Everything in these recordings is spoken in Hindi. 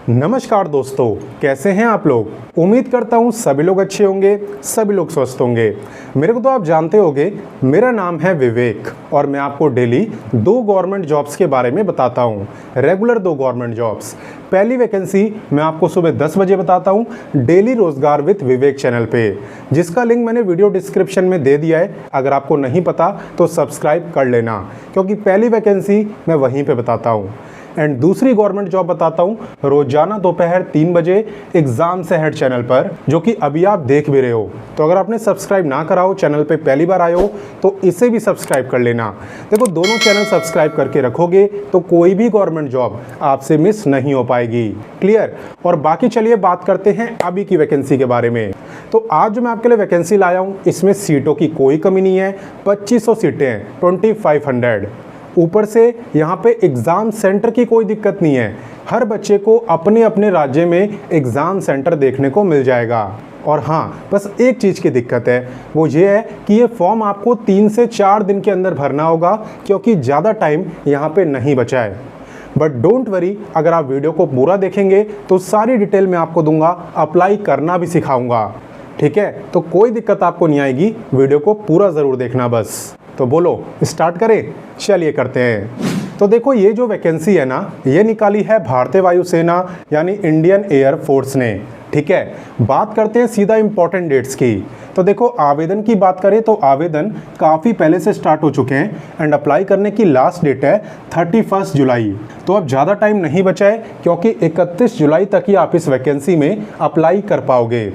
नमस्कार दोस्तों, कैसे हैं आप लोग। उम्मीद करता हूं सभी लोग अच्छे होंगे, सभी लोग स्वस्थ होंगे। मेरे को तो आप जानते होंगे, मेरा नाम है विवेक और मैं आपको डेली 2 गवर्नमेंट जॉब्स के बारे में बताता हूं। Regular 2 government jobs. पहली वैकेंसी मैं आपको सुबह 10 बजे बताता हूं, डेली रोजगार विद विवेक चैनल पे, जिसका लिंक मैंने वीडियो डिस्क्रिप्शन में दे दिया है। अगर आपको नहीं पता तो सब्सक्राइब कर लेना, क्योंकि पहली वैकेंसी मैं वहीं पे बताता हूँ। एंड दूसरी गवर्नमेंट जॉब बताता हूँ रोजाना दोपहर 3 बजे एग्जाम से हेड चैनल पर, जो कि अभी आप देख भी रहे हो। तो अगर आपने सब्सक्राइब ना करा हो, चैनल पे पहली बार आए हो, तो इसे भी सब्सक्राइब कर लेना। देखो, दोनों चैनल सब्सक्राइब करके रखोगे तो कोई भी गवर्नमेंट जॉब आपसे मिस नहीं हो पाएगी। क्लियर। और बाकी चलिए बात करते हैं अभी की वैकेंसी के बारे में। तो आज जो मैं आपके लिए वैकेंसी लाया हूँ, इसमें सीटों की कोई कमी नहीं है। 2500 सीटें हैं, 2500। ऊपर से यहाँ पे एग्ज़ाम सेंटर की कोई दिक्कत नहीं है। हर बच्चे को अपने अपने राज्य में एग्ज़ाम सेंटर देखने को मिल जाएगा। और हाँ, बस एक चीज़ की दिक्कत है, वो ये है कि ये फॉर्म आपको 3 से 4 दिन के अंदर भरना होगा, क्योंकि ज़्यादा टाइम यहाँ पे नहीं बचा है। बट डोंट वरी, अगर आप वीडियो को पूरा देखेंगे तो सारी डिटेल मैं आपको दूंगा, अप्लाई करना भी सिखाऊंगा। ठीक है, तो कोई दिक्कत आपको नहीं आएगी। वीडियो को पूरा ज़रूर देखना बस। तो बोलो, स्टार्ट करें। चलिए करते हैं। तो देखो, ये जो वैकेंसी है ना, ये निकाली है भारतीय वायुसेना यानी इंडियन एयर फोर्स ने। ठीक है, बात करते हैं सीधा इंपॉर्टेंट डेट्स की। तो देखो, आवेदन की बात करें तो आवेदन काफ़ी पहले से स्टार्ट हो चुके हैं एंड अप्लाई करने की लास्ट डेट है 31 जुलाई। तो अब ज़्यादा टाइम नहीं बचा है, क्योंकि 31 जुलाई तक ही आप इस वैकेंसी में अप्लाई कर पाओगे।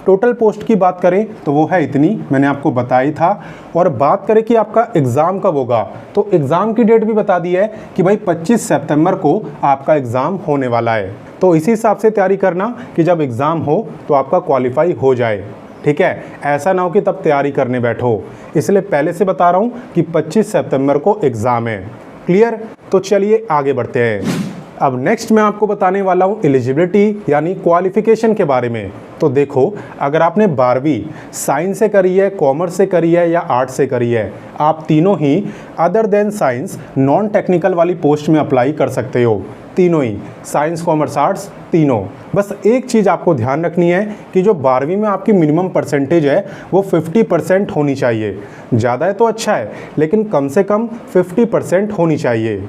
टोटल पोस्ट की बात करें तो वो है इतनी, मैंने आपको बताई था। और बात करें कि आपका एग्ज़ाम कब होगा, तो एग्ज़ाम की डेट भी बता दी है कि भाई 25 सितंबर को आपका एग्ज़ाम होने वाला है। तो इसी हिसाब से तैयारी करना कि जब एग्ज़ाम हो तो आपका क्वालिफाई हो जाए। ठीक है, ऐसा ना हो कि तब तैयारी करने बैठो। इसलिए पहले से बता रहा हूँ कि 25 सितंबर को एग्ज़ाम है। क्लियर। तो चलिए आगे बढ़ते हैं। अब नेक्स्ट मैं आपको बताने वाला हूँ एलिजिबिलिटी यानी क्वालिफिकेशन के बारे में। तो देखो, अगर आपने 12वीं साइंस से करी है, कॉमर्स से करी है या आर्ट्स से करी है, आप तीनों ही other than science non technical वाली पोस्ट में अप्लाई कर सकते हो। तीनों ही, साइंस कॉमर्स आर्ट्स तीनों। बस एक चीज़ आपको ध्यान रखनी है कि जो 12वीं में आपकी मिनिमम परसेंटेज है वो 50% होनी चाहिए। ज़्यादा है तो अच्छा है, लेकिन कम से कम 50% होनी चाहिए।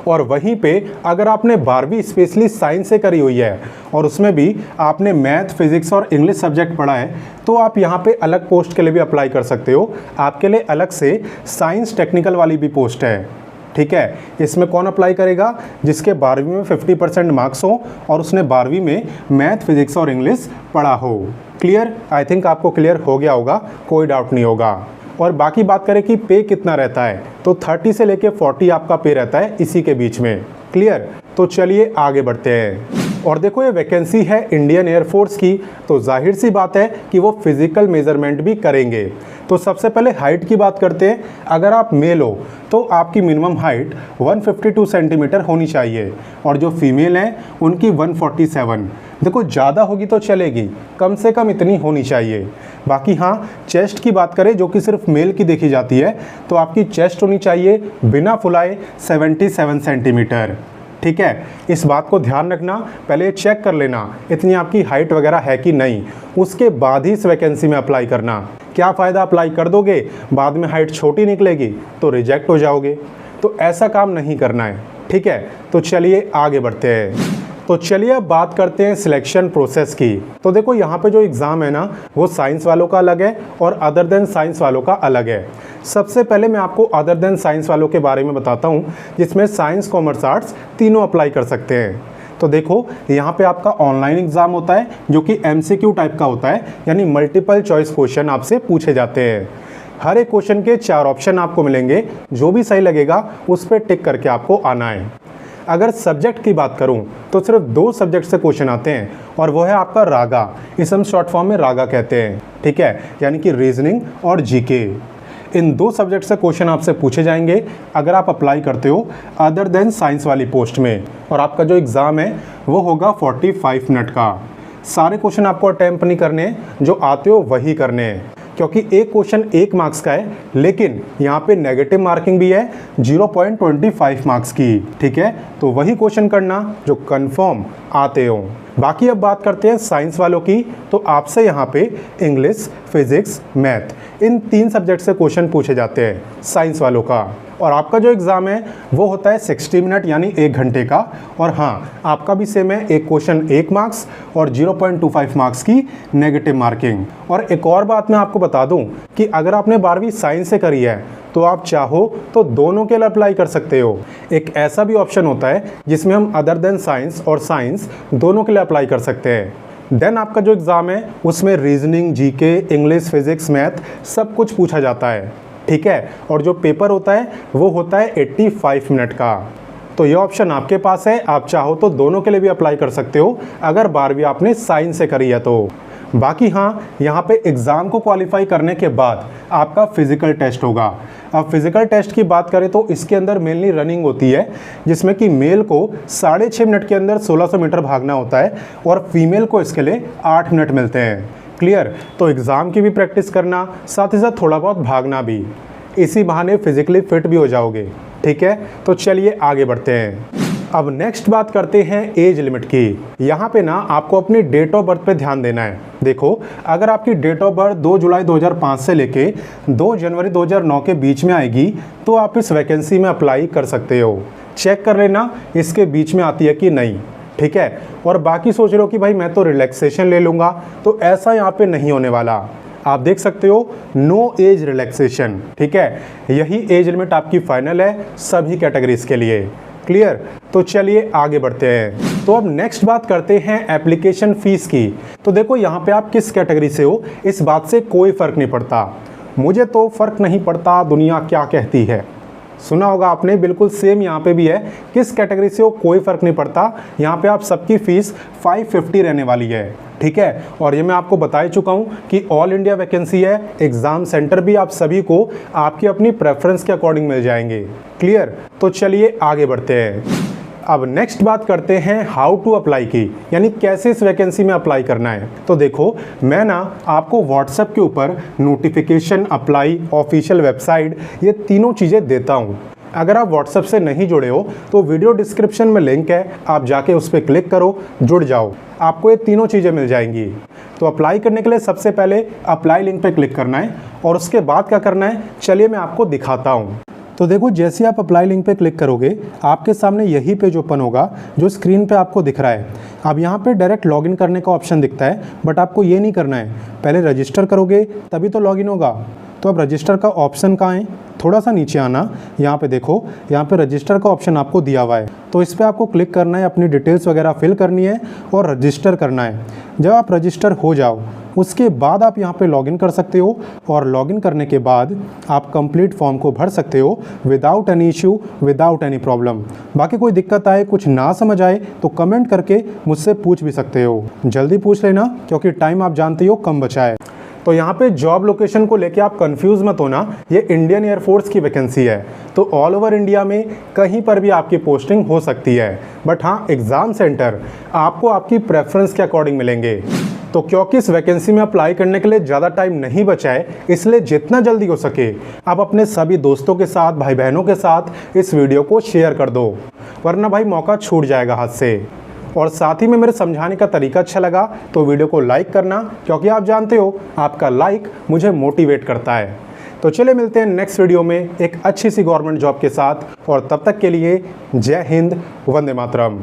और वहीं पे अगर आपने 12वीं स्पेशली साइंस से करी हुई है और उसमें भी आपने मैथ, फिजिक्स और इंग्लिश सब्जेक्ट पढ़ा है, तो आप यहाँ पे अलग पोस्ट के लिए भी अप्लाई कर सकते हो। आपके लिए अलग से साइंस टेक्निकल वाली भी पोस्ट है। ठीक है, इसमें कौन अप्लाई करेगा? जिसके 12वीं में 50% मार्क्स हो और उसने 12वीं में मैथ, फिजिक्स और इंग्लिश पढ़ा हो। क्लियर। आई थिंक आपको क्लियर हो गया होगा, कोई डाउट नहीं होगा। और बाकी बात करें कि पे कितना रहता है, तो 30 से लेके 40 आपका पे रहता है, इसी के बीच में। क्लियर। तो चलिए आगे बढ़ते हैं। और देखो, ये वैकेंसी है इंडियन एयरफोर्स की, तो जाहिर सी बात है कि वो फिजिकल मेजरमेंट भी करेंगे। तो सबसे पहले हाइट की बात करते हैं। अगर आप मेल हो तो आपकी मिनिमम हाइट 152 सेंटीमीटर होनी चाहिए, और जो फीमेल हैं उनकी 147। देखो, ज़्यादा होगी तो चलेगी, कम से कम इतनी होनी चाहिए। बाकी हाँ, चेस्ट की बात करें जो कि सिर्फ मेल की देखी जाती है, तो आपकी चेस्ट होनी चाहिए बिना फुलाए 77 सेंटीमीटर। ठीक है, इस बात को ध्यान रखना, पहले चेक कर लेना इतनी आपकी हाइट वगैरह है कि नहीं, उसके बाद ही इस वैकेंसी में अप्लाई करना। क्या फ़ायदा, अप्लाई कर दोगे, बाद में हाइट छोटी निकलेगी तो रिजेक्ट हो जाओगे। तो ऐसा काम नहीं करना है। ठीक है, तो चलिए आगे बढ़ते हैं। तो चलिए अब बात करते हैं सिलेक्शन प्रोसेस की। तो देखो, यहाँ पे जो एग्ज़ाम है ना, वो साइंस वालों का अलग है और अदर देन साइंस वालों का अलग है। सबसे पहले मैं आपको अदर देन साइंस वालों के बारे में बताता हूँ, जिसमें साइंस, कॉमर्स, आर्ट्स तीनों अप्लाई कर सकते हैं। तो देखो, यहाँ पे आपका ऑनलाइन एग्ज़ाम होता है, जो कि MCQ टाइप का होता है, यानी मल्टीपल चॉइस क्वेश्चन आपसे पूछे जाते हैं। हर एक क्वेश्चन के 4 ऑप्शन आपको मिलेंगे, जो भी सही लगेगा उस पर टिक करके आपको आना है। अगर सब्जेक्ट की बात करूं तो सिर्फ 2 सब्जेक्ट से क्वेश्चन आते हैं, और वो है आपका रागा, इसे हम शॉर्ट फॉर्म में रागा कहते हैं। ठीक है, यानी कि रीजनिंग और जीके। इन 2 सब्जेक्ट से क्वेश्चन आपसे पूछे जाएंगे अगर आप अप्लाई करते हो अदर देन साइंस वाली पोस्ट में। और आपका जो एग्ज़ाम है वो होगा 45 मिनट का। सारे क्वेश्चन आपको अटेम्प्ट नहीं करने, जो आते हो वही करने हैं। क्योंकि एक क्वेश्चन 1 मार्क्स का है, लेकिन यहाँ पे नेगेटिव मार्किंग भी है 0.25 मार्क्स की। ठीक है, तो वही क्वेश्चन करना जो कंफर्म आते हों। बाकी अब बात करते हैं साइंस वालों की। तो आपसे यहाँ पे English, physics, math in 3 subject से क्वेश्चन पूछे जाते हैं साइंस वालों का। और आपका जो एग्ज़ाम है वो होता है 60 मिनट यानी 1 घंटे का। और हाँ, आपका भी सेम है, एक क्वेश्चन 1 मार्क्स और 0.25 मार्क्स की नेगेटिव मार्किंग। और एक और बात मैं आपको बता दूं कि अगर आपने 12वीं साइंस से करी है तो आप चाहो तो दोनों के लिए अप्लाई कर सकते हो। एक ऐसा भी ऑप्शन होता है जिसमें हम अदर देन साइंस और साइंस दोनों के लिए अप्लाई कर सकते हैं। देन आपका जो एग्ज़ाम है उसमें reasoning, GK, English, physics, math सब कुछ पूछा जाता है, ठीक है। और जो पेपर होता है वो होता है 85 मिनट का। तो ये ऑप्शन आपके पास है, आप चाहो तो दोनों के लिए भी अप्लाई कर सकते हो अगर 12वीं आपने साइंस से करी है तो। बाकी हाँ, यहाँ पे एग्ज़ाम को क्वालिफाई करने के बाद आपका फिज़िकल टेस्ट होगा। अब फिज़िकल टेस्ट की बात करें तो इसके अंदर मेनली रनिंग होती है, जिसमें कि मेल को 6.5 मिनट के अंदर 1600 मीटर भागना होता है और फीमेल को इसके लिए 8 मिनट मिलते हैं। क्लियर? तो एग्ज़ाम की भी प्रैक्टिस करना, साथ ही साथ थोड़ा बहुत भागना भी, इसी बहाने फिजिकली फिट भी हो जाओगे, ठीक है। तो चलिए आगे बढ़ते हैं। अब नेक्स्ट बात करते हैं एज लिमिट की। यहाँ पे ना आपको अपनी डेट ऑफ बर्थ पे ध्यान देना है। देखो, अगर आपकी डेट ऑफ बर्थ 2 जुलाई 2005 से लेके 2 जनवरी 2009 के बीच में आएगी तो आप इस वैकेंसी में अप्लाई कर सकते हो। चेक कर लेना इसके बीच में आती है कि नहीं, ठीक है। और बाकी सोच रहे हो कि भाई मैं तो रिलैक्सेशन ले लूँगा, तो ऐसा यहाँ पे नहीं होने वाला। आप देख सकते हो नो एज रिलैक्सेशन, ठीक है। यही एज लिमिट आपकी फाइनल है सभी कैटेगरीज के लिए। क्लियर? तो चलिए आगे बढ़ते हैं। तो अब नेक्स्ट बात करते हैं एप्लीकेशन फ़ीस की। तो देखो, यहाँ पे आप किस कैटेगरी से हो इस बात से कोई फ़र्क नहीं पड़ता। मुझे तो फ़र्क नहीं पड़ता दुनिया क्या कहती है, सुना होगा आपने, बिल्कुल सेम यहाँ पे भी है। किस कैटेगरी से हो कोई फ़र्क नहीं पड़ता, यहाँ पे आप सबकी फ़ीस 550 रहने वाली है, ठीक है। और ये मैं आपको बता ही चुका हूँ कि ऑल इंडिया वैकेंसी है। एग्ज़ाम सेंटर भी आप सभी को आपकी अपनी प्रेफरेंस के अकॉर्डिंग मिल जाएंगे। क्लियर? तो चलिए आगे बढ़ते हैं। अब नेक्स्ट बात करते हैं हाउ टू अप्लाई की, यानी कैसे इस वैकेंसी में अप्लाई करना है। तो देखो, मैं ना आपको व्हाट्सएप के ऊपर नोटिफिकेशन, अप्लाई, ऑफिशियल वेबसाइट, ये तीनों चीज़ें देता हूँ। अगर आप व्हाट्सएप से नहीं जुड़े हो तो वीडियो डिस्क्रिप्शन में लिंक है, आप जाके उस पर क्लिक करो, जुड़ जाओ, आपको ये तीनों चीज़ें मिल जाएंगी। तो अप्लाई करने के लिए सबसे पहले अप्लाई लिंक पे क्लिक करना है और उसके बाद क्या करना है चलिए मैं आपको दिखाता हूँ। तो देखो, जैसे आप अप्लाई लिंक पे क्लिक करोगे आपके सामने यही पेज ओपन होगा जो स्क्रीन पे आपको दिख रहा है। अब यहाँ पे डायरेक्ट लॉगिन करने का ऑप्शन दिखता है, बट आपको ये नहीं करना है, पहले रजिस्टर करोगे तभी तो लॉगिन होगा। तो अब रजिस्टर का ऑप्शन कहाँ है, थोड़ा सा नीचे आना, यहाँ पे देखो, यहाँ पे रजिस्टर का ऑप्शन आपको दिया हुआ है। तो इस पर आपको क्लिक करना है, अपनी डिटेल्स वगैरह फिल करनी है और रजिस्टर करना है। जब आप रजिस्टर हो जाओ उसके बाद आप यहाँ पे लॉगिन कर सकते हो और लॉगिन करने के बाद आप कंप्लीट फॉर्म को भर सकते हो without any issue, without any problem. बाकी कोई दिक्कत आए, कुछ ना समझ आए तो कमेंट करके मुझसे पूछ भी सकते हो। जल्दी पूछ लेना क्योंकि टाइम आप जानते हो कम बचा है। तो यहाँ पे जॉब लोकेशन को लेके आप कंफ्यूज मत होना, ये इंडियन एयरफोर्स की वैकेंसी है। तो ऑल ओवर इंडिया में कहीं पर भी आपकी पोस्टिंग हो सकती है, बट हाँ, एग्ज़ाम सेंटर आपको आपकी प्रेफरेंस के अकॉर्डिंग मिलेंगे। तो क्योंकि इस वैकेंसी में अप्लाई करने के लिए ज़्यादा टाइम नहीं बचा है, इसलिए जितना जल्दी हो सके आप अपने सभी दोस्तों के साथ, भाई बहनों के साथ इस वीडियो को शेयर कर दो, वरना भाई मौका छूट जाएगा हाथ से। और साथ ही में मेरे समझाने का तरीका अच्छा लगा तो वीडियो को लाइक करना, क्योंकि आप जानते हो आपका लाइक मुझे मोटिवेट करता है। तो चलिए मिलते हैं नेक्स्ट वीडियो में एक अच्छी सी गवर्नमेंट जॉब के साथ, और तब तक के लिए जय हिंद, वंदे मातरम।